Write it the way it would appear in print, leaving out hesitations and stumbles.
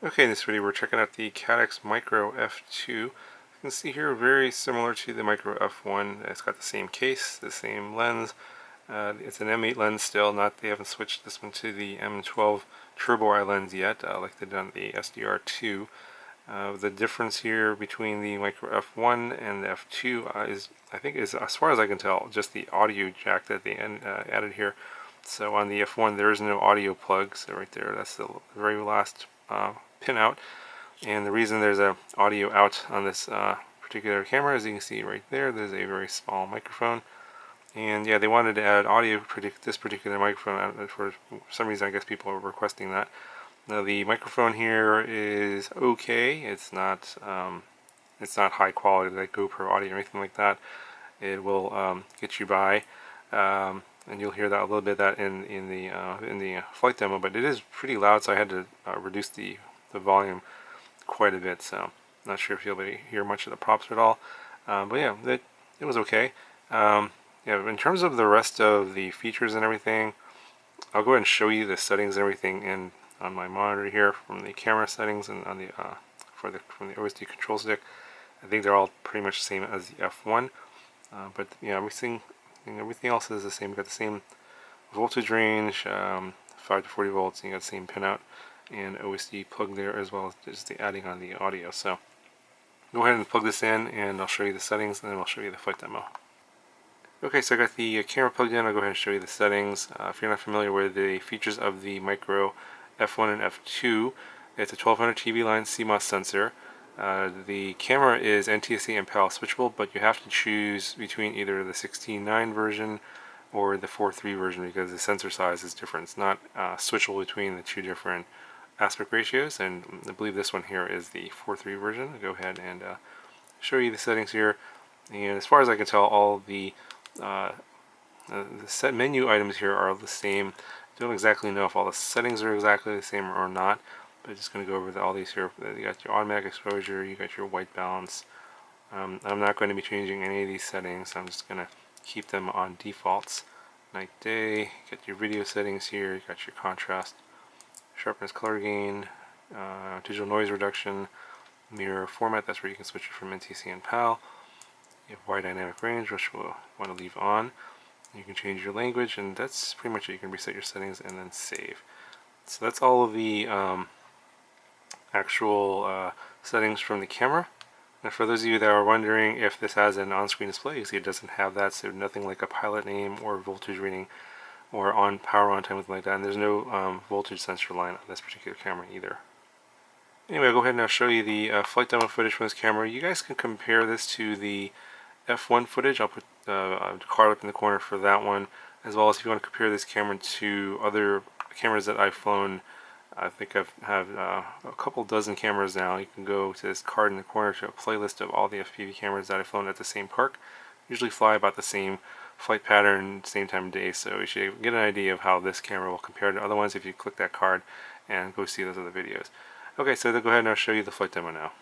Okay, in this video we're checking out the Caddx Micro F2. You can see here very similar to the Micro F1. It's got the same case, the same lens. It's an M8 lens still, they haven't switched this one to the M12 Turbo Eye lens yet, like they did on the SDR2. The difference here between the Micro F1 and the F2 is, I think, is, as far as I can tell, just the audio jack that they added here. So on the F1 there is no audio plug, so right there, that's the very last pin out. And the reason there's a audio out on this particular camera, as you can see right there, there's a very small microphone. And yeah, they wanted to add audio for this particular microphone. For some reason, I guess people are requesting that. Now the microphone here is okay. It's not high quality like GoPro audio or anything like that. It will get you by, and you'll hear that a little bit of that in the flight demo. But it is pretty loud, so I had to reduce the volume quite a bit. So I'm not sure if you'll be able to hear much of the props at all. But yeah, it was okay. Yeah, in terms of the rest of the features and everything, I'll go ahead and show you the settings and everything on my monitor here from the camera settings and on the from the OSD control stick. I think they're all pretty much the same as the F1, but yeah, everything else is the same. You've got the same voltage range, 5 to 40 volts, and you got the same pinout and OSD plug there, as well as just the adding on the audio. So go ahead and plug this in, and I'll show you the settings, and then I'll show you the flight demo. Okay, so I got the camera plugged in. I'll go ahead and show you the settings. If you're not familiar with the features of the Micro F1 and F2, it's a 1200 TV line CMOS sensor. The camera is NTSC and PAL switchable, but you have to choose between either the 16:9 version or the 4:3 version because the sensor size is different. It's not switchable between the two different aspect ratios, and I believe this one here is the 4:3 version. I'll go ahead and show you the settings here. And as far as I can tell, all the set menu items here are the same. Don't exactly know if all the settings are exactly the same or not, but I'm just going to go over all these here. You got your automatic exposure, you got your white balance. I'm not going to be changing any of these settings. I'm just going to keep them on defaults. Night, day, you got your video settings here, you got your contrast, sharpness, color gain, digital noise reduction, mirror format, that's where you can switch it from NTSC and PAL. You have wide dynamic range, which we'll want to leave on. You can change your language, and that's pretty much it. You can reset your settings and then save. So that's all of the actual settings from the camera. And for those of you that are wondering if this has an on-screen display, you see it doesn't have that, so nothing like a pilot name or voltage reading or on power on time, anything like that. And there's no voltage sensor line on this particular camera either. Anyway, I'll go ahead and I'll show you the flight demo footage from this camera. You guys can compare this to the F1 footage. I'll put a card up in the corner for that one, as well as if you want to compare this camera to other cameras that I've flown. I think I have a couple dozen cameras now. You can go to this card in the corner to a playlist of all the FPV cameras that I've flown at the same park. Usually fly about the same flight pattern, same time of day, so you should get an idea of how this camera will compare to other ones if you click that card and go see those other videos. Okay, so go ahead and I'll show you the flight demo now.